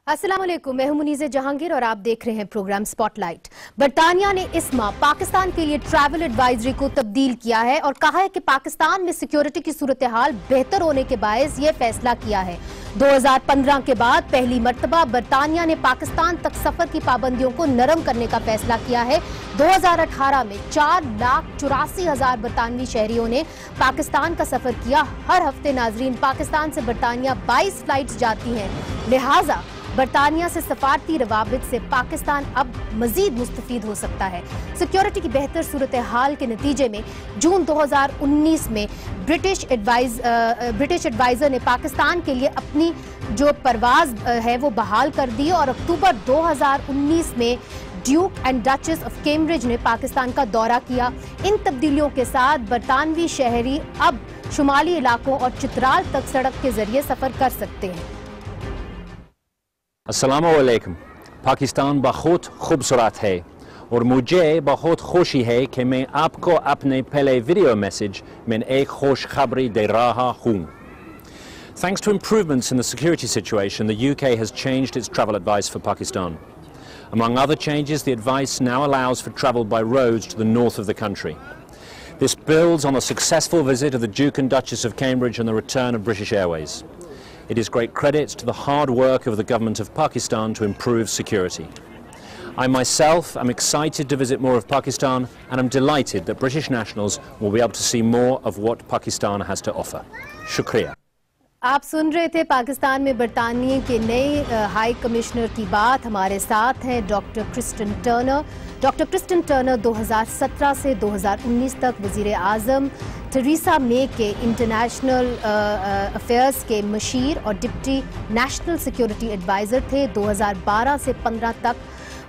अस्सलाम वालेकुम, मैं हूं मुनीज़े जहांगीर और आप देख रहे हैं प्रोग्राम स्पॉटलाइट। बरतानिया ने इस माह पाकिस्तान के लिए ट्रैवल एडवाइजरी को तब्दील किया है और कहा है कि पाकिस्तान में सिक्योरिटी की सूरत हाल बेहतर होने के बायस ये फैसला किया है। 2015 के बाद पहली मर्तबा बरतानिया ने पाकिस्तान तक सफर की पाबंदियों को नरम करने का फैसला किया है। 2018 में 4,84,000 बरतानवी शहरियों ने पाकिस्तान का सफर किया। हर हफ्ते नाजरीन पाकिस्तान से बरतानिया 22 फ्लाइट्स जाती हैं, लिहाजा बरतानिया से सफारती रवाबित से पाकिस्तान अब मजीद मुस्तफीद हो सकता है। सिक्योरिटी की बेहतर सूरत हाल के नतीजे में जून 2019 में ब्रिटिश एडवाइजर ने पाकिस्तान के लिए अपनी जो परवाज है वो बहाल कर दी और अक्टूबर 2019 में Duke and duchess of Cambridge ने पाकिस्तान का दौरा किया। इन तब्दीलियों के साथ बरतानवी शहरी अब शुमाली इलाकों और चित्राल तक सड़क के जरिए सफर कर सकते हैं। अस्सलामु अलैकुम। पाकिस्तान बहुत खूबसूरत है और मुझे बहुत खुशी है कि मैं आपको अपने पहले वीडियो मैसेज में एक खुश खबरी दे रहा हूँ। Thanks to improvements in the security situation, the UK has changed its travel advice for Pakistan. Among other changes, the advice now allows for travel by roads to the north of the country. This builds on the successful visit of the Duke and Duchess of Cambridge and the return of British Airways. It is great credit to the hard work of the government of Pakistan to improve security. I myself am excited to visit more of Pakistan and am delighted that British nationals will be able to see more of what Pakistan has to offer. Shukriya. आप सुन रहे थे पाकिस्तान में बरतानिया के नए high commissioner की बात। हमारे साथ हैं doctor Kristen Turner. Doctor Kristen Turner 2017 से 2019 तक वज़ीर आज़म थेरेसा मे के इंटरनेशनल अफेयर्स के मशीर और डिप्टी नेशनल सिक्योरिटी एडवाइज़र थे। 2012 से 15 तक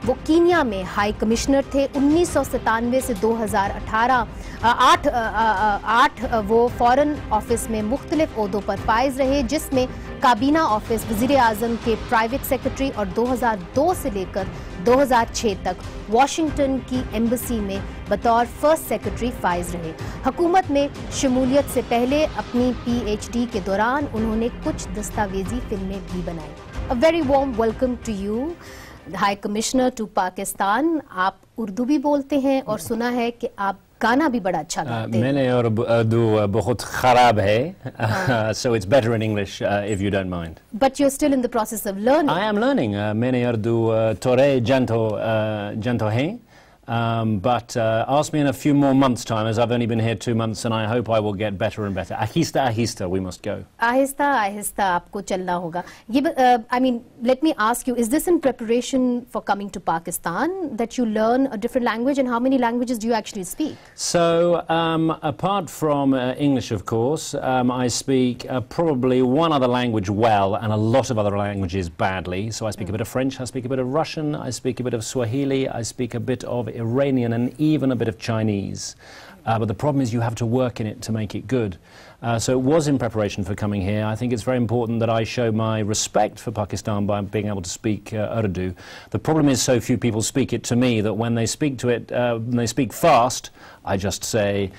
वो कीनिया में हाई कमिश्नर थे। 1997 से 2018 वो फॉरेन ऑफिस में मुख्तलिफ ओहदों पर फाइज रहे, जिसमें काबीना ऑफिस, वज़ीर आज़म के प्राइवेट सेक्रेटरी और 2002 से लेकर 2006 तक वाशिंगटन की एम्बेसी में बतौर फर्स्ट सेक्रेटरी फाइज रहे। हुकूमत में शमूलियत से पहले अपनी PhD के दौरान उन्होंने कुछ दस्तावेजी फिल्में भी बनाई। A very warm welcome to you high commissioner to Pakistan. आप उर्दू भी बोलते हैं और सुना है कि आप गाना भी बड़ा अच्छा गाते हैं। मैंने उर्दू बहुत खराब है, so it's better in English if you don't mind. But you're still in the process of learning. I am learning. मैंने उर्दू थोड़े जानता है. But ask me in a few more months' time, as I've only been here 2 months, and I hope I will get better and better. Ahista, ahista, we must go. Aahista Aahista आपको चलना होगा। ये I mean, let me ask you, is this in preparation for coming to Pakistan that you learn a different language, and how many languages do you actually speak? So, apart from English, of course, I speak probably one other language well, and a lot of other languages badly. So I speak a bit of French, I speak a bit of Russian, I speak a bit of Swahili, I speak a bit of Iranian and even a bit of Chinese. But the problem is you have to work in it to make it good. So it was in preparation for coming here. I think it's very important that I show my respect for Pakistan by being able to speak Urdu. The problem is so few people speak it to me that when they speak to it, when they speak fast, I just say,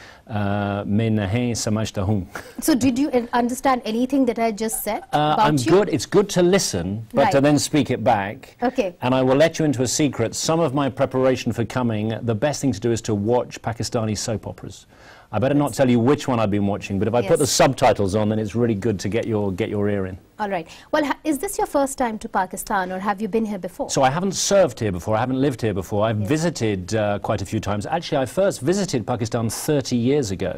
"Main nahi samajhta hoon." So did you understand anything that I just said about I'm you? good. It's good to listen, but right. to then speak it back. Okay. And I will let you into a secret. Some of my preparation for coming, the best thing to do is to watch Pakistani soap operas. I better not tell you which one I've been watching, but if I put the subtitles on, then it's really good to get your ear in. All right. Well, is this your first time to Pakistan, or have you been here before? So I haven't served here before. I haven't lived here before. I've visited quite a few times. Actually, I first visited Pakistan 30 years ago.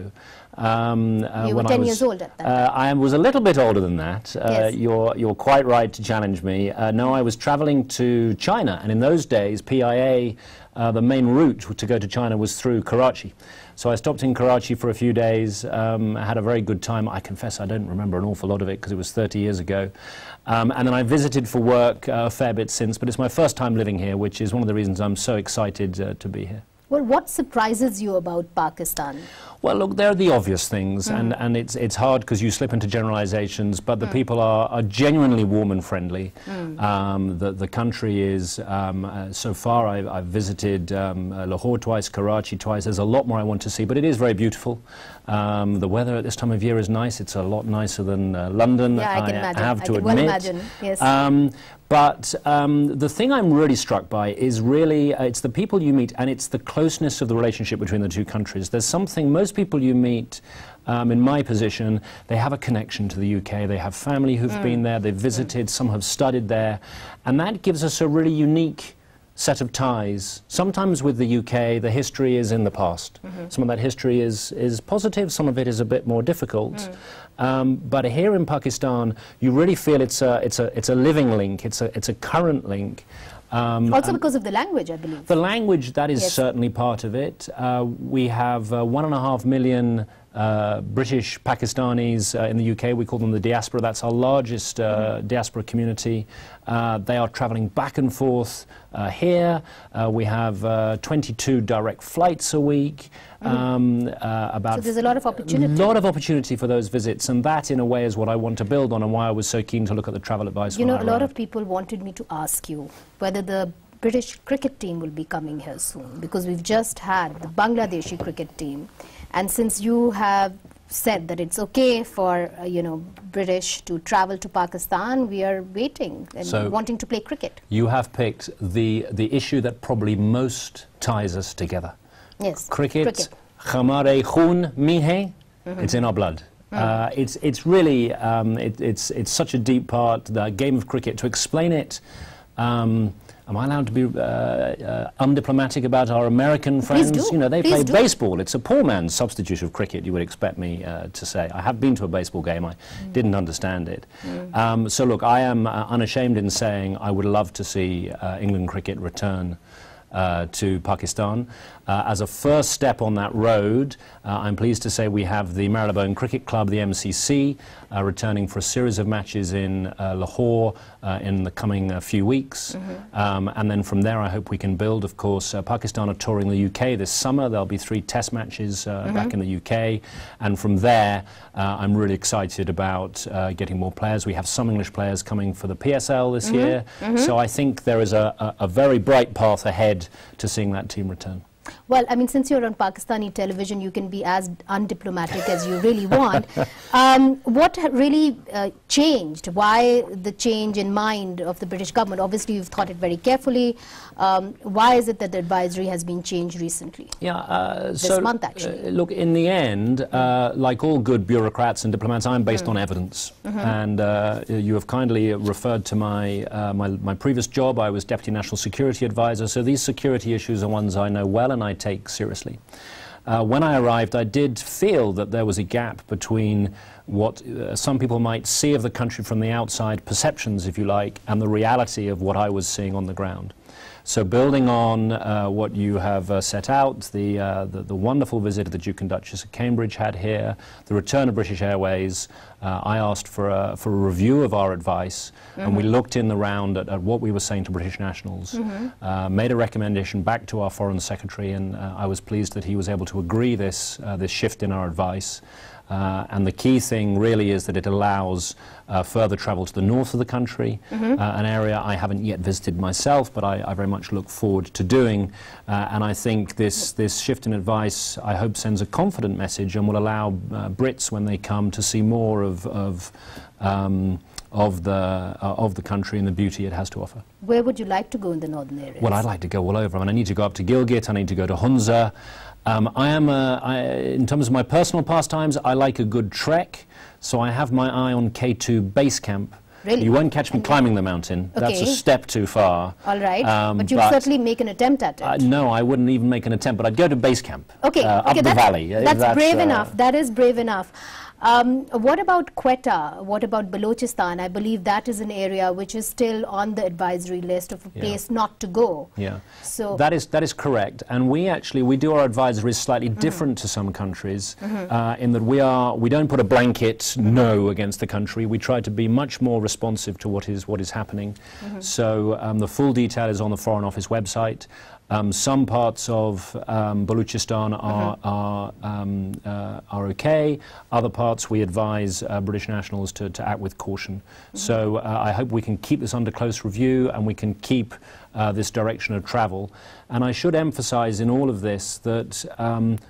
You were 10 years old at that time. I was a little bit older than that. Yes. You're quite right to challenge me. No, I was traveling to China, and in those days, PIA, the main route to go to China was through Karachi. So I stopped in Karachi for a few days. I had a very good time. I confess I don't remember an awful lot of it because it was 30 years ago. And then I visited for work a fair bit since, but it's my first time living here, which is one of the reasons I'm so excited to be here. Well, what surprises you about Pakistan? Well, look, they're the obvious things, and it's hard because you slip into generalizations, but the people are genuinely warm and friendly. The country is, so far I've visited Lahore twice, Karachi twice. There's a lot more I want to see, but it is very beautiful. The weather at this time of year is nice. It's a lot nicer than London, yeah, I can imagine. I have to admit. Well imagine, yes. But the thing I'm really struck by is really, it's the people you meet, and it's the closeness of the relationship between the two countries. There's something, most people you meet in my position, they have a connection to the UK, they have family who've been there, they've visited, some have studied there, and that gives us a really unique set of ties. Sometimes with the UK, the history is in the past. Some of that history is positive, some of it is a bit more difficult. But here in Pakistan, you really feel it's a living link, it's a current link. Also because of the language, I believe. The language, that is certainly part of it. We have 1.5 million British Pakistanis in the UK. We call them the diaspora. That's our largest diaspora community. They are travelling back and forth here. We have 22 direct flights a week. So there's a lot of opportunity. A lot of opportunity for those visits, and that in a way is what I want to build on and why I was so keen to look at the travel advice. You know, a lot of people wanted me to ask you whether the British cricket team will be coming here soon, because we've just had the Bangladeshi cricket team, and since you have said that it's okay for British to travel to Pakistan, we are waiting and wanting to play cricket. You have picked the issue that probably most ties us together. Yes, cricket. Hamare khoon mein hai. It's in our blood. It's really it's such a deep part, the game of cricket. To explain it, am I allowed to be undiplomatic about our American friends? Please do. You know, they Please play do. baseball. It's a poor man's substitute of cricket, you would expect me to say. I have been to a baseball game. I didn't understand it. So look, I am unashamed in saying I would love to see England cricket return to Pakistan. As a first step on that road, I'm pleased to say we have the Marylebone Cricket Club, the MCC, returning for a series of matches in Lahore in the coming few weeks. And then from there I hope we can build. Of course, Pakistan are touring the UK this summer. There'll be 3 test matches back in the UK. And from there, I'm really excited about getting more players. We have some English players coming for the PSL this year. So I think there is a very bright path ahead to seeing that team return. Well, I mean, since you're on Pakistani television, you can be as undiplomatic as you really want. What really changed? Why the change in mind of the British government? Obviously, you've thought it very carefully. Why is it that the advisory has been changed recently? Yeah, this month, actually. Look, in the end, like all good bureaucrats and diplomats, I'm based on evidence. And you have kindly referred to my previous job. I was Deputy National Security Advisor, so these security issues are ones I know well and I take seriously. When I arrived, I did feel that there was a gap between what some people might see of the country from the outside, perceptions, if you like, and the reality of what I was seeing on the ground. So building on what you have set out, the wonderful visit the Duke and Duchess of Cambridge had here, the return of British Airways, I asked for a review of our advice, and we looked in the round at what we were saying to British nationals, made a recommendation back to our Foreign Secretary, and I was pleased that he was able to agree this shift in our advice. And the key thing really is that it allows further travel to the north of the country, an area I haven't yet visited myself, but I very much look forward to doing. And I think this shift in advice, I hope, sends a confident message and will allow Brits, when they come, to see more of the country and the beauty it has to offer. Where would you like to go in the northern areas? Well, I'd like to go all over. I mean, I need to go up to Gilgit, I need to go to Hunza. In terms of my personal pastimes, I like a good trek, so I have my eye on K2 Base Camp. Really? You won't catch me climbing the mountain. Okay. That's a step too far. All right, but you'd certainly make an attempt at it. No, I wouldn't even make an attempt, but I'd go to Base Camp. Okay, up the valley. That's brave enough. That is brave enough. What about Quetta? What about Balochistan? I believe that is an area which is still on the advisory list of a place not to go. Yeah, so that is correct. And we do our advisories slightly different to some countries in that we don't put a blanket no against the country. We try to be much more responsive to what is happening. So the full detail is on the Foreign Office website. Some parts of Baluchistan are okay. Other parts we advise British nationals to act with caution. So I hope we can keep this under close review and we can keep this direction of travel. And I should emphasize in all of this that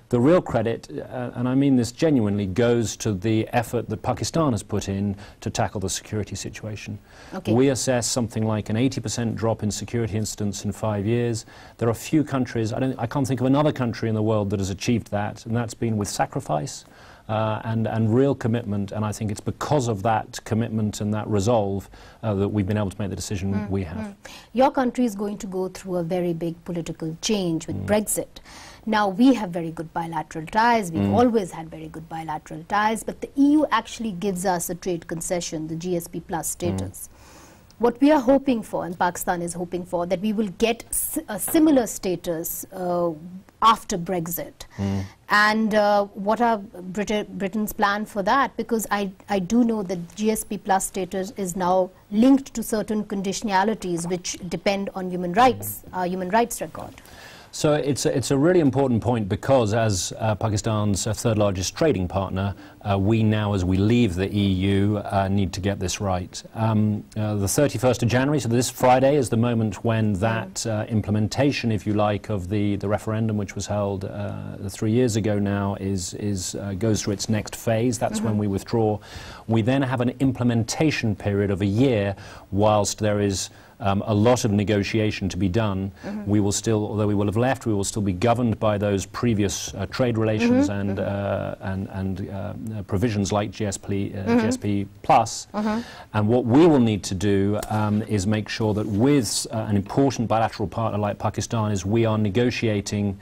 the real credit, and I mean this genuinely, goes to the effort that Pakistan has put in to tackle the security situation. Okay. We assess something like an 80% drop in security incidents in 5 years. There are few countries, I can't think of another country in the world that has achieved that, and that's been with sacrifice and real commitment, and I think it's because of that commitment and that resolve that we've been able to make the decision we have. Your country is going to go through a very big political change with Brexit. Now, we have very good bilateral ties. We've always had very good bilateral ties, but the EU actually gives us a trade concession, the GSP plus status. What we are hoping for, and Pakistan is hoping for, that we will get a similar status after Brexit. And what are Britain's plan for that? Because I do know that GSP plus status is now linked to certain conditionalities which depend on human rights record. So it's a really important point because as Pakistan's third largest trading partner, we now, as we leave the EU, need to get this right. The 31st of January, so this Friday, is the moment when that implementation, if you like, of the referendum, which was held 3 years ago now, goes through its next phase. That's when we withdraw. We then have an implementation period of a year whilst there is a lot of negotiation to be done. We will still, although we will have left, we will still be governed by those previous trade relations and provisions like GSP plus. And what we will need to do is make sure that with an important bilateral partner like Pakistan is we are negotiating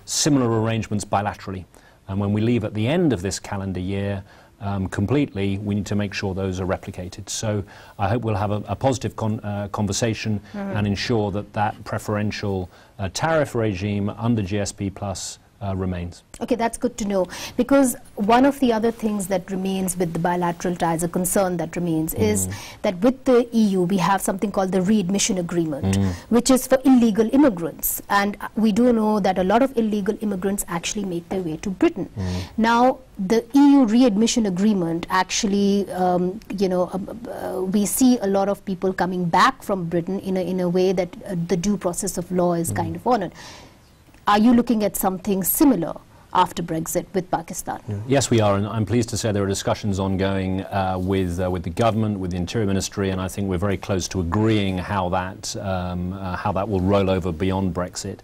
similar arrangements bilaterally. And when we leave at the end of this calendar year, completely, we need to make sure those are replicated. So I hope we'll have a positive conversation and ensure that that preferential tariff regime under GSP plus remains. Okay, that's good to know, because one of the other things that remains with the bilateral ties, a concern that remains, is that with the EU we have something called the readmission agreement, which is for illegal immigrants, and we do know that a lot of illegal immigrants actually make their way to Britain. Now, the EU readmission agreement actually, we see a lot of people coming back from Britain in a way that the due process of law is kind of honored. Are you looking at something similar after Brexit with Pakistan? Yes, we are, and I'm pleased to say there are discussions ongoing with the government, with the Interior Ministry, and I think we're very close to agreeing how that will roll over beyond Brexit.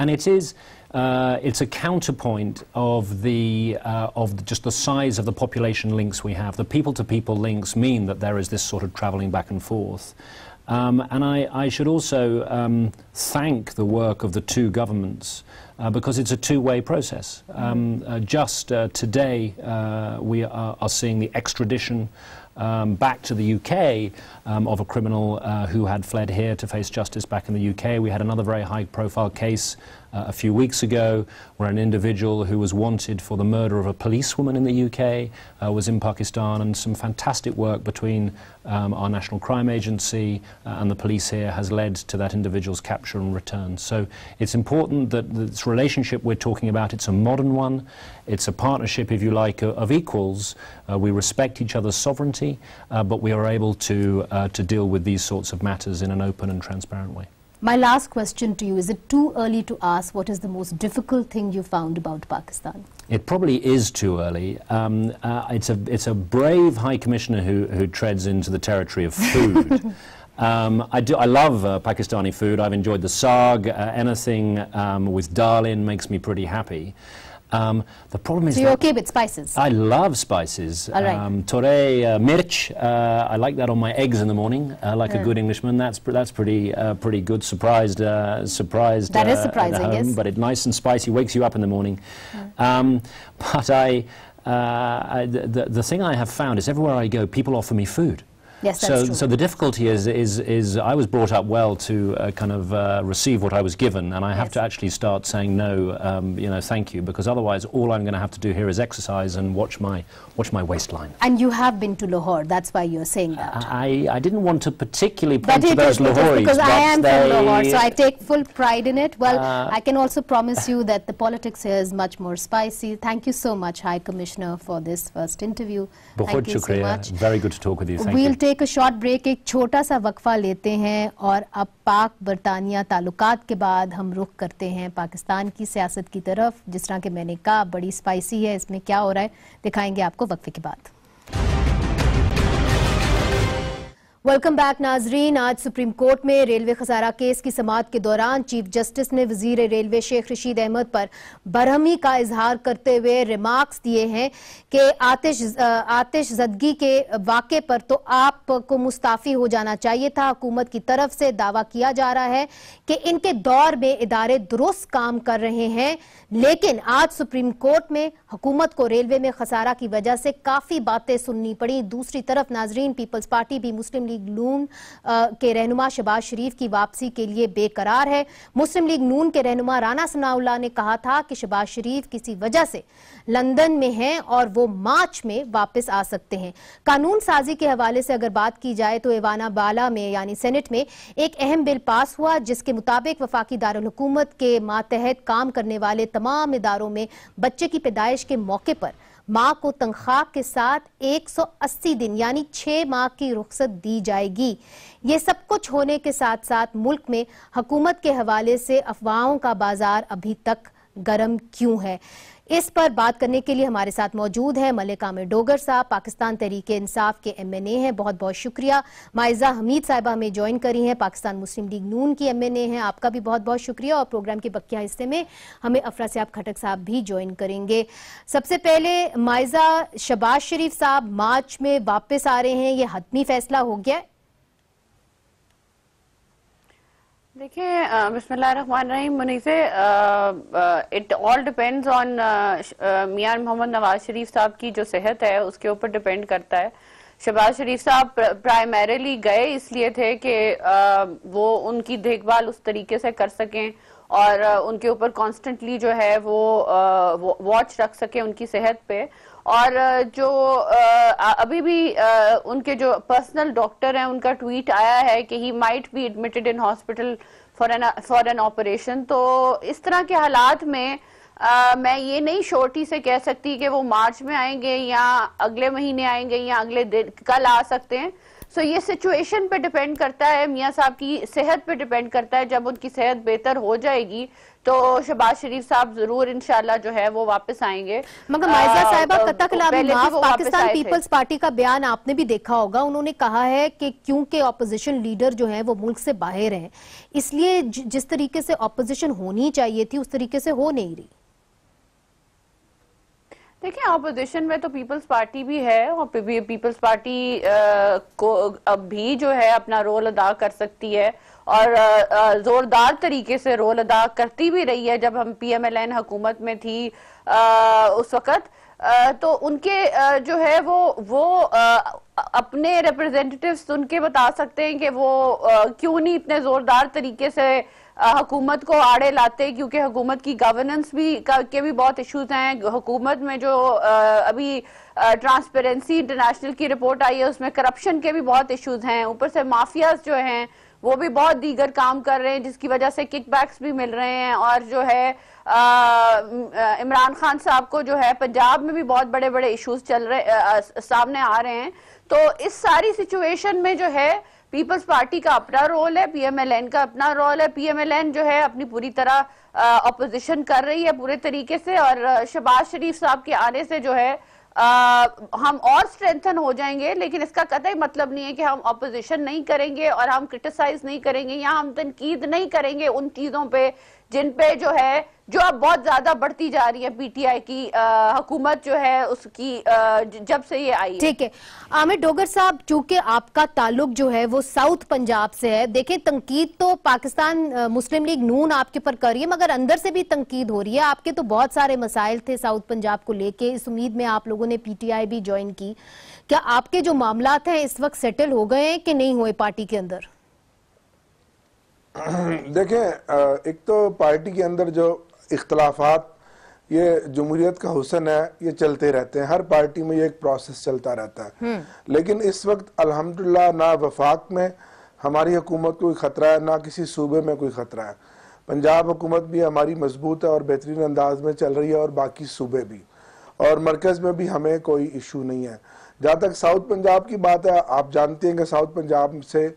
And it's a counterpoint of just the size of the population links we have. The people-to-people links mean that there is this sort of travelling back and forth. And I should also thank the work of the two governments because it's a two-way process. Just today we are seeing the extradition back to the UK of a criminal who had fled here to face justice back in the UK. We had another very high-profile case a few weeks ago where an individual who was wanted for the murder of a policewoman in the UK was in Pakistan, and some fantastic work between our National Crime Agency and the police here has led to that individual's capture and return. So it's important that this relationship we're talking about, it's a modern one, it's a partnership, if you like, of equals. We respect each other's sovereignty, but we are able to deal with these sorts of matters in an open and transparent way. My last question to you, is it too early to ask what is the most difficult thing you found about Pakistan? It probably is too early. It's a brave High Commissioner who treads into the territory of food. I love Pakistani food. I've enjoyed the saag. Anything with dal in makes me pretty happy. The problem is, so you're okay with spices? I love spices. All right. Tore, mirch, I like that on my eggs in the morning, like a good Englishman. That's pretty good. Surprised. That is surprising, home, yes. But it's nice and spicy, wakes you up in the morning. But the thing I have found is everywhere I go, people offer me food. Yes, that's true. So the difficulty is I was brought up well to kind of receive what I was given, and I have to actually start saying no, thank you, because otherwise all I'm going to have to do here is exercise and watch my waistline. And you have been to Lahore, that's why you're saying that. I didn't want to particularly point to those Lahoris, because I am from Lahore, so I take full pride in it. Well, I can also promise you that the politics here is much more spicy. Thank you so much, High Commissioner, for this first interview. Thank you so much. Very good to talk with you. Thank you. Take a short break, एक छोटा सा वक्फा लेते हैं और अब पाक बरतानिया ताल्लुकात के बाद हम रुख करते हैं पाकिस्तान की सियासत की तरफ। जिस तरह के मैंने कहा, बड़ी स्पाइसी है, इसमें क्या हो रहा है दिखाएंगे आपको वक्फे के बाद। वेलकम बैक नाजरीन। आज सुप्रीम कोर्ट में रेलवे खसारा केस की समाअत के दौरान चीफ जस्टिस ने वजीर रेलवे शेख रशीद अहमद पर बरहमी का इजहार करते हुए रिमार्क्स दिए हैं कि आतिशज़दगी के वाक़े पर तो आपको मुस्ताफ़ी हो जाना चाहिए था। हुकूमत की तरफ से दावा किया जा रहा है कि इनके दौर में इदारे दुरुस्त काम कर रहे हैं, लेकिन आज सुप्रीम कोर्ट में हुकूमत को रेलवे में खसारा की वजह से काफ़ी बातें सुननी पड़ी। दूसरी तरफ नाजरीन, पीपल्स पार्टी भी मुस्लिम लीग नून के रहनुमा शहबाज शरीफ की वापसी के लिए बेकरार है। मुस्लिम लीग नून के रहनुमा राना सनाउल्लाह ने कहा था कि शहबाज शरीफ किसी वजह से लंदन में हैं और वो मार्च में वापस आ सकते हैं। कानून साजी के हवाले से अगर बात की जाए तो एवाना बाला में यानी सेनेट में एक अहम बिल पास हुआ, जिसके मुताबिक वफाकी दारुल हुकूमत के मातहत काम करने वाले तमाम इदारों में बच्चे की पैदाइश के मौके पर मां को तनख्वाह के साथ 180 दिन यानी 6 माह की रुख्सत दी जाएगी। ये सब कुछ होने के साथ साथ मुल्क में हुकूमत के हवाले से अफवाहों का बाजार अभी तक गर्म क्यों है, इस पर बात करने के लिए हमारे साथ मौजूद है मलिक आमिर डोगर साहब, पाकिस्तान तहरीक इंसाफ के MNA हैं। बहुत बहुत शुक्रिया। माइजा हमीद साहिबा हमें ज्वाइन करी हैं, पाकिस्तान मुस्लिम लीग नून की MNA हैं, आपका भी बहुत बहुत शुक्रिया। और प्रोग्राम के बकिया हिस्से में हमें अफरासियाब खटक साहब भी ज्वाइन करेंगे। सबसे पहले माइजा, शहबाज शरीफ साहब मार्च में वापस आ रहे हैं, ये हतमी फैसला हो गया? देखिए, बिस्मिल्लाहिर्रहमानिर्रहीम। मुनीसे, इट ऑल डिपेंड्स ऑन मियां मोहम्मद नवाज शरीफ साहब की जो सेहत है उसके ऊपर डिपेंड करता है। शहबाज शरीफ साहब प्राइमरीली गए इसलिए थे कि वो उनकी देखभाल उस तरीके से कर सकें और उनके ऊपर कॉन्स्टेंटली जो है वो वॉच रख सके उनकी सेहत पे। और जो अभी भी उनके जो पर्सनल डॉक्टर हैं उनका ट्वीट आया है कि he might be admitted in hospital for an operation. तो इस तरह के हालात में मैं ये नहीं श्योरिटी से कह सकती कि वो मार्च में आएंगे या अगले महीने आएंगे या अगले दिन कल आ सकते हैं। सो ये सिचुएशन पे डिपेंड करता है, मियां साहब की सेहत पे डिपेंड करता है। जब उनकी सेहत बेहतर हो जाएगी तो शहबाज शरीफ साहब जरूर इंशाल्लाह जो है वो वापस आएंगे। मगर माइजा साहिबा, पाकिस्तान पीपल्स पार्टी का बयान आपने भी देखा होगा, उन्होंने कहा है कि क्योंकि ऑपोजिशन लीडर जो है वो मुल्क से बाहर हैं, इसलिए जिस तरीके से ऑपोजिशन होनी चाहिए थी उस तरीके से हो नहीं रही। देखिए, ऑपोजिशन में तो पीपल्स पार्टी भी है और पीपल्स पार्टी को अब भी जो है अपना रोल अदा कर सकती है और जोरदार तरीके से रोल अदा करती भी रही है। जब हम PMLN हुकूमत में थी उस वक्त तो उनके जो है वो अपने रिप्रेजेंटेटिव्स उनके बता सकते हैं कि वो क्यों नहीं इतने जोरदार तरीके से हुकूमत को आड़े लाते, क्योंकि हुकूमत की गवर्नेंस के भी बहुत इश्यूज हैं। हुकूमत में जो अभी ट्रांसपेरेंसी इंटरनेशनल की रिपोर्ट आई है उसमें करप्शन के भी बहुत इश्यूज हैं। ऊपर से माफियाज जो हैं वो भी बहुत दीगर काम कर रहे हैं जिसकी वजह से किकबैक्स भी मिल रहे हैं। और जो है इमरान खान साहब को जो है पंजाब में भी बहुत बड़े बड़े इश्यूज सामने आ रहे हैं। तो इस सारी सिचुएशन में जो है पीपल्स पार्टी का अपना रोल है, PMLN का अपना रोल है। PMLN जो है अपनी पूरी तरह अपोजिशन कर रही है पूरे तरीके से और शहबाज शरीफ साहब के आने से जो है हम और स्ट्रेंथन हो जाएंगे। लेकिन इसका कतई मतलब नहीं है कि हम अपोजिशन नहीं करेंगे और हम क्रिटिसाइज नहीं करेंगे या हम तनकीद नहीं करेंगे उन चीजों पे जिन पे जो है जो अब बहुत ज्यादा बढ़ती जा रही है पीटीआई की हुकूमत जो है उसकी जब से ये आई है। ठीक है आमिर डोगर साहब, चूंकि आपका ताल्लुक जो है वो साउथ पंजाब से है, देखें तंकीद तो पाकिस्तान मुस्लिम लीग नून आपके पर कर रही है, मगर अंदर से भी तंकीद हो रही है। आपके तो बहुत सारे मसाइल थे साउथ पंजाब को लेके, इस उम्मीद में आप लोगों ने पीटीआई भी ज्वाइन की। क्या आपके जो मामलात हैं इस वक्त सेटल हो गए हैं कि नहीं हुए पार्टी के अंदर? देखें, एक तो पार्टी के अंदर जो इख्तलाफात, ये जमहूरियत का हुस्न है, ये चलते रहते हैं, हर पार्टी में ये एक प्रोसेस चलता रहता है। लेकिन इस वक्त अल्हम्दुलिल्लाह ना वफाक में हमारी हुकूमत को कोई खतरा है, ना किसी सूबे में कोई खतरा है। पंजाब हुकूमत भी हमारी मजबूत है और बेहतरीन अंदाज में चल रही है, और बाकी सूबे भी, और मरकज़ में भी हमें कोई इशू नहीं है। जहाँ तक साउथ पंजाब की बात है, आप जानते हैं कि साउथ पंजाब से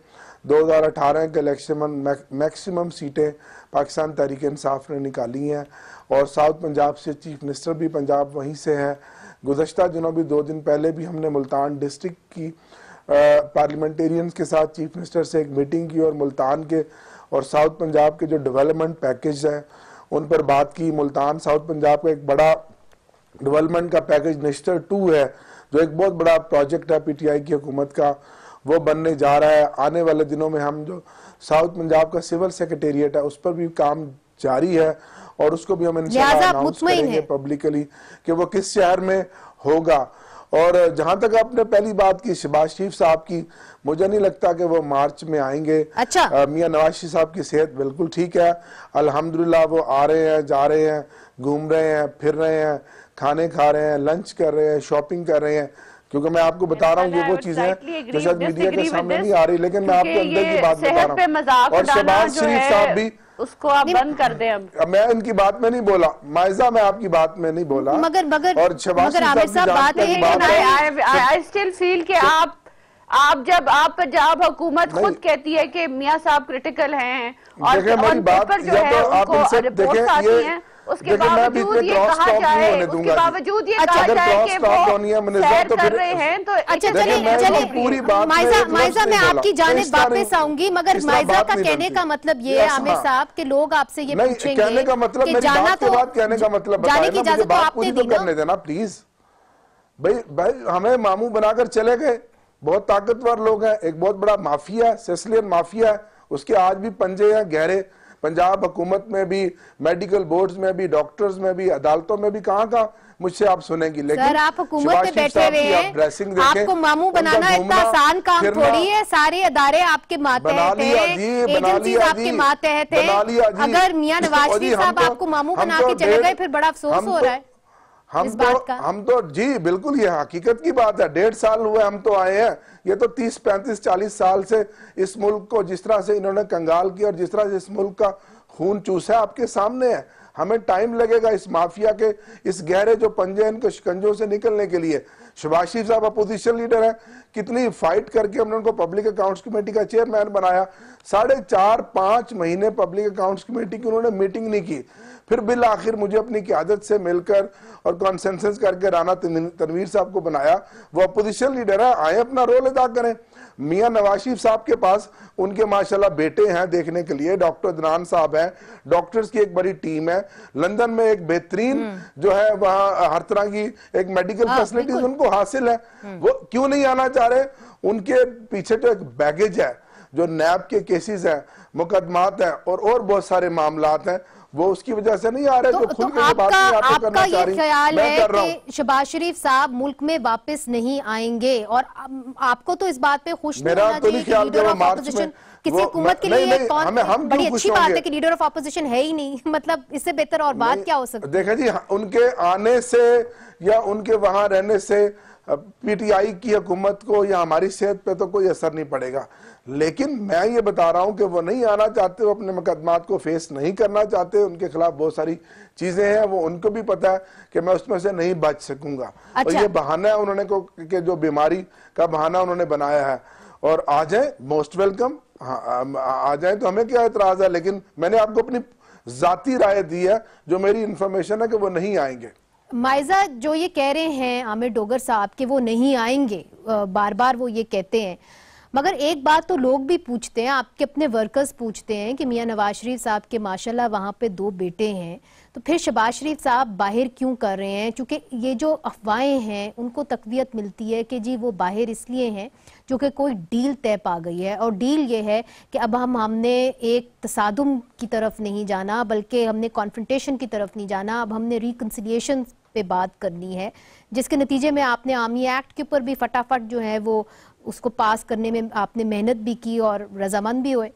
2018 के इलेक्शन में मैक्सिमम सीटें पाकिस्तान तहरीक इंसाफ ने निकाली हैं, और साउथ पंजाब से चीफ मिनिस्टर भी पंजाब वहीं से है। गुज़श्ता दिनों भी 2 दिन पहले भी हमने मुल्तान डिस्ट्रिक्ट की पार्लियामेंटेरियंस के साथ चीफ मिनिस्टर से एक मीटिंग की, और मुल्तान के और साउथ पंजाब के जो डेवलपमेंट पैकेज हैं उन पर बात की। मुल्तान साउथ पंजाब का एक बड़ा डेवलपमेंट का पैकेज निश्तर 2 है, जो एक बहुत बड़ा प्रोजेक्ट है पीटीआई की हुकूमत का, वो बनने जा रहा है। आने वाले दिनों में हम जो साउथ पंजाब का सिविल सेक्रेटेरिएट है उस पर भी काम जारी है, और उसको भी हम इंशाल्लाह अनाउंस करेंगे पब्लिकली कि वो किस शहर में होगा। और जहां तक आपने पहली बात की शहबाज शरीफ साहब की, मुझे नहीं लगता कि वो मार्च में आएंगे। अच्छा। मियां नवाज शरीफ साहब की सेहत बिल्कुल ठीक है, अल्हम्दुलिल्लाह, वो आ रहे हैं, जा रहे हैं, घूम रहे हैं, फिर रहे हैं, खाने खा रहे हैं, लंच कर रहे हैं, शॉपिंग कर रहे हैं। क्योंकि मैं आपको बता रहा हूँ ये वो चीजें हैं जो शायद मीडिया के सामने नहीं आ रही, लेकिन मैं आपको अंदर की बात बता रहा हूँ। और शहबाज शरीफ साहब भी, उसको आप बंद कर दें। अब मैं इनकी बात में नहीं बोला माइजा, मैं आपकी बात में नहीं बोला, और शहबाज शरीफ साहब आई स्टिल फील कि आप जब पंजाब हुकूमत खुद कहती है कि मियां साहब क्रिटिकल हैं, और पेपर जो है उनको रिपोर्ट्स आती हैं, उसके बावजूद ये कहा जाए, उसके बावजूद ये कहा जाए कि वो सैर कर रहे हैं, तो अच्छा चलिए माइजा मैं आपकी जानिब वापस आऊंगी, मगर माइजा का कहने का मतलब ये है आमिर साहब के लोग आपसे ये पूछेंगे कहने का मतलब, मेरी बात के बाद कहने का मतलब जाने की इजाजत तो आपने दी करने देना प्लीज। भाई हमें मामू बनाकर चले गए, बहुत ताकतवर लोग हैं, एक बहुत बड़ा माफिया, सिसिलियन माफिया है, उसके आज भी पंजे हैं गहरे। पंजाब हुकूमत में भी, मेडिकल बोर्ड्स में भी, डॉक्टर्स में भी, अदालतों में भी, कहाँ मुझसे आप सुनेंगी। लेकिन सर आप हुकूमत में बैठे हुए हैं, आपको मामू बनाना इतना आसान काम थोड़ी है। सारे अदारे आपके मातहत हैं, एजेंसीज आपके मातहत हैं। अगर मियां नवाज शरीफ साहब आपको मामू बना के चले गए, फिर बड़ा अफसोस हो रहा है हम तो जी बिल्कुल, ये हकीकत की बात है। 1.5 साल हुए हम तो आए हैं, ये तो 30, 35, 40 साल से इस मुल्क को जिस तरह से इन्होंने कंगाल किया और जिस तरह से इस मुल्क का खून चूसा है आपके सामने है। हमें टाइम लगेगा इस माफिया के इस गहरे जो पंजे इनके शिकंजों से निकलने के लिए। शहबाज शरीफ साहब अपोजिशन लीडर है, कितनी फाइट करके हमने उनको पब्लिक अकाउंट्स कमेटी का चेयरमैन बनाया। 4.5-5 महीने पब्लिक अकाउंट्स कमेटी की उन्होंने मीटिंग नहीं की, फिर बिल आखिर मुझे अपनी क़यादत से मिलकर और कॉन्सेंसस करके राना तनवीर साहब को बनाया। वो अपोजिशन लीडर है, आए अपना रोल अदा करें। मियां नवाज शरीफ साहब के पास उनके माशाल्लाह बेटे हैं देखने के लिए, डॉक्टर अदनान साहब हैं, डॉक्टर्स की एक बड़ी टीम है। लंदन में एक बेहतरीन जो है वहां हर तरह की एक मेडिकल फैसिलिटीज उनको हासिल है। वो क्यों नहीं आना चाह रहे? उनके पीछे तो एक बैगेज है, जो नैब के केसेस हैं, मुकदमात हैं और बहुत सारे मामलात हैं, वो उसकी वजह से नहीं आ रहे। तो आपका ये ख्याल है कि शहबाज शरीफ साहब मुल्क में वापस नहीं आएंगे, और आपको तो इस बात पे खुश नहीं होना चाहिए कि लीडर ऑफ ऑपोजिशन किसी हुकूमत के लिए कौन, बड़ी अच्छी बात है कि लीडर ऑफ ऑपोजिशन है ही नहीं, मतलब इससे बेहतर और बात क्या हो सकती है? देखा जी, उनके आने से या उनके वहां रहने से पीटीआई की हुकूमत को या हमारी सेहत पे तो कोई असर नहीं पड़ेगा। लेकिन मैं ये बता रहा हूं कि वो नहीं आना चाहते, वो अपने मुकदमात को फेस नहीं करना चाहते, उनके खिलाफ बहुत सारी चीजें हैं, वो उनको भी पता है कि मैं उसमें से नहीं बच सकूंगा। अच्छा। और ये बहाना है उन्होंने को कि जो बीमारी का बहाना उन्होंने बनाया है, और आ जाए मोस्ट वेलकम, आ जाए तो हमें क्या एतराज है। लेकिन मैंने आपको अपनी जाती राय दी है, जो मेरी इंफॉर्मेशन है कि वो नहीं आएंगे। माइजा जो ये कह रहे हैं आमिर डोगर साहब कि वो नहीं आएंगे, बार बार वो ये कहते हैं, मगर एक बात तो लोग भी पूछते हैं, आपके अपने वर्कर्स पूछते हैं कि मियां नवाज शरीफ साहब के माशाल्लाह वहां पे 2 बेटे हैं, तो फिर शहबाज शरीफ साहब बाहर क्यों कर रहे हैं? क्योंकि ये जो अफवाहें हैं उनको तकवीयत मिलती है कि जी वो बाहर इसलिए हैं जो कि कोई डील तय पा गई है, और डील ये है कि अब हमने एक तसादुम की तरफ नहीं जाना, बल्कि हमने कॉन्फ्रंटेशन की तरफ नहीं जाना, अब हमने रिकंसिलिएशन पे बात करनी है, जिसके नतीजे में आपने आर्मी एक्ट के ऊपर भी फटाफट जो है वो उसको पास करने में आपने मेहनत भी की और रजामंद भी हुए।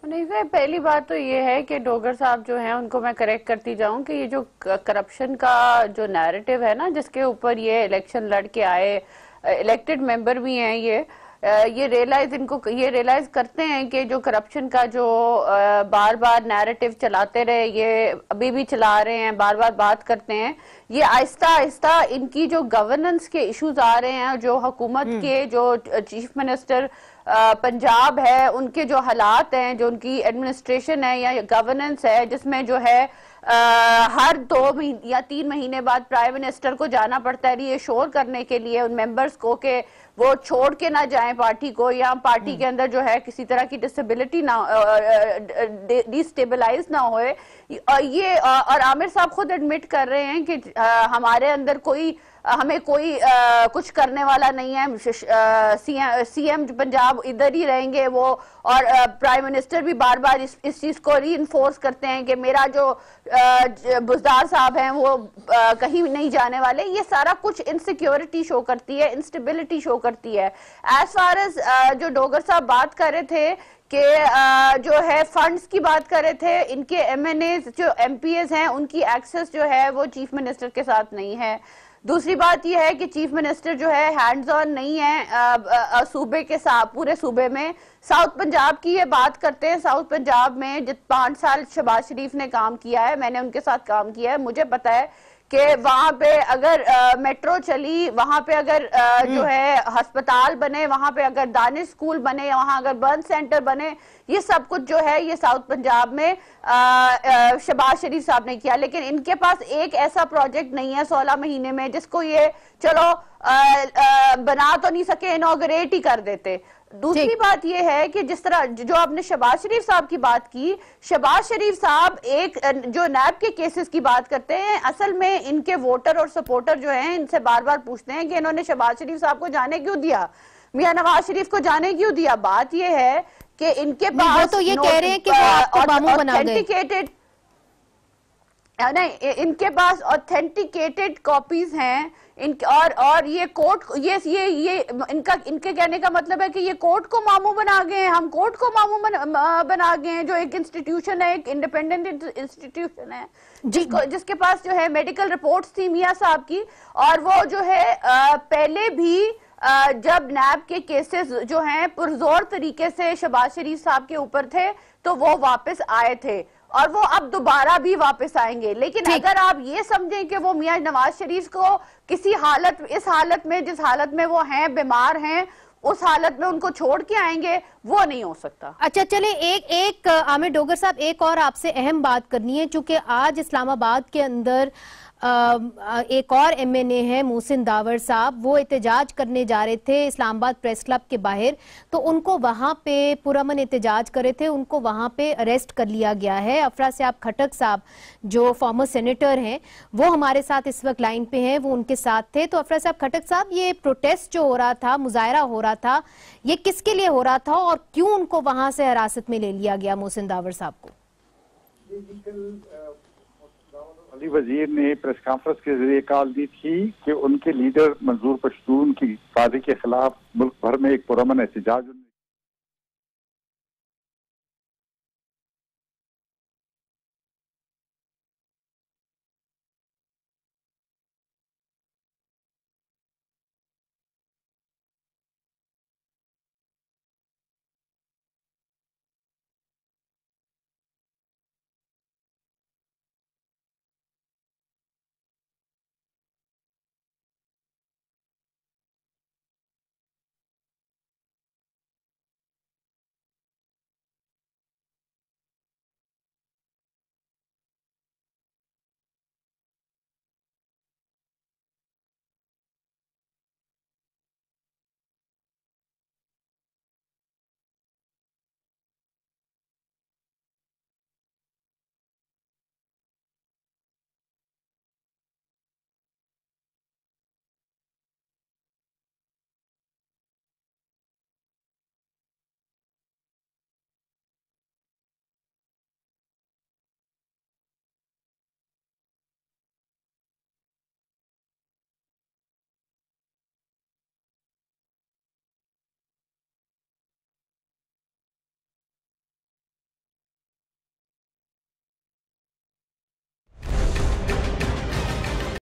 नहीं सर, पहली बात तो ये है कि डोगर साहब जो हैं उनको मैं करेक्ट करती जाऊं कि ये जो करप्शन का जो नैरेटिव है ना, जिसके ऊपर ये इलेक्शन लड़ के आए इलेक्टेड मेंबर भी हैं, ये रियलाइज करते हैं कि जो करप्शन का जो बार बार नैरेटिव चलाते रहे, ये अभी भी चला रहे हैं, बार बार बात करते हैं, ये आहिस्ता आहिस्ता इनकी जो गवर्नेंस के इश्यूज आ रहे हैं, जो हुकूमत के जो चीफ मिनिस्टर पंजाब है उनके जो हालात हैं, जो उनकी एडमिनिस्ट्रेशन है या गवर्नेंस है, जिसमें जो है हर 2 या 3 महीने बाद प्राइम मिनिस्टर को जाना पड़ता है रीअश्योर करने के लिए उन मेंबर्स को कि वो छोड़ के ना जाएं पार्टी को, या पार्टी के अंदर जो है किसी तरह की डिसेबिलिटी ना डिस्टेबलाइज ना होए। ये और आमिर साहब खुद एडमिट कर रहे हैं कि हमारे अंदर हमें कोई कुछ करने वाला नहीं है, सीएम पंजाब इधर ही रहेंगे वो, और प्राइम मिनिस्टर भी बार बार इस चीज को रीइंफोर्स करते हैं कि मेरा जो बुजदार साहब हैं वो कहीं नहीं जाने वाले। ये सारा कुछ इनसिक्योरिटी शो करती है, इंस्टेबिलिटी शो करती है। एज फार एज जो डोगर साहब बात कर रहे थे कि जो है फंड्स की बात कर रहे थे, इनके एमएनए जो एमपीएस हैं उनकी एक्सेस जो है वो चीफ मिनिस्टर के साथ नहीं है। दूसरी बात यह है कि चीफ मिनिस्टर जो है हैंड्स ऑन नहीं है सूबे के साथ, पूरे सूबे में। साउथ पंजाब की ये बात करते हैं, साउथ पंजाब में 5 साल शहबाज शरीफ ने काम किया है, मैंने उनके साथ काम किया है, मुझे पता है कि वहां पे अगर मेट्रो चली, वहां पे अगर जो है अस्पताल बने, वहां पे अगर दानिश स्कूल बने, वहां अगर बर्न सेंटर बने, ये सब कुछ जो है ये साउथ पंजाब में शहबाज शरीफ साहब ने किया। लेकिन इनके पास एक ऐसा प्रोजेक्ट नहीं है 16 महीने में जिसको ये चलो बना तो नहीं सके, इनॉग्रेट ही कर देते। दूसरी बात यह है कि जिस तरह जो आपने शहबाज शरीफ साहब की बात की, शहबाज शरीफ साहब एक जो नैब के केसेस की बात करते हैं, असल में इनके वोटर और सपोर्टर जो हैं इनसे बार बार पूछते हैं कि इन्होंने शहबाज शरीफ साहब को जाने क्यों दिया, मियां नवाज शरीफ को जाने क्यों दिया। बात यह है कि इनके पास तो ये कह रहे हैं कि वो आपको बामू बना गए। नहीं, इनके पास ऑथेंटिकेटेड कॉपीज हैं और ये कोर्ट ये इनके कहने का मतलब है कि ये कोर्ट को मामू बना गए हैं, हम कोर्ट को मामू बना गए हैं, जो एक इंस्टीट्यूशन है, एक इंडिपेंडेंट इंस्टीट्यूशन है जिसके पास जो है मेडिकल रिपोर्ट्स थी मियां साहब की, और वो जो है पहले भी जब नैब के केसेस जो हैं पुरजोर तरीके से शहबाज शरीफ साहब के ऊपर थे तो वो वापस आए थे और वो अब दोबारा भी वापस आएंगे। लेकिन अगर आप ये समझें कि वो मियां नवाज शरीफ को किसी इस हालत में जिस हालत में वो हैं, बीमार हैं, उस हालत में उनको छोड़ के आएंगे, वो नहीं हो सकता। अच्छा चले एक आमिर डोगर साहब, एक और आपसे अहम बात करनी है, क्योंकि आज इस्लामाबाद के अंदर एक और एमएनए है मोहसिन दावर साहब, वो एहतजाज करने जा रहे थे इस्लामाबाद प्रेस क्लब के बाहर, तो उनको वहां पे पुरअमन एहतजाज कर रहे थे, उनको वहां पे अरेस्ट कर लिया गया है। अफराज साहब खटक साहब जो फॉर्मर सेनेटर हैं वो हमारे साथ इस वक्त लाइन पे हैं, वो उनके साथ थे। तो अफराज साहब खटक साहब, ये प्रोटेस्ट जो हो रहा था, मुजाहरा हो रहा था, ये किसके लिए हो रहा था और क्यों उनको वहां से हिरासत में ले लिया गया मोहसिन दावर साहब को? अली वजीर ने प्रेस कॉन्फ्रेंस के जरिए कॉल दी थी कि उनके लीडर मंजूर पश्तून की काजी के खिलाफ मुल्क भर में एक पुरअमन एहतजाज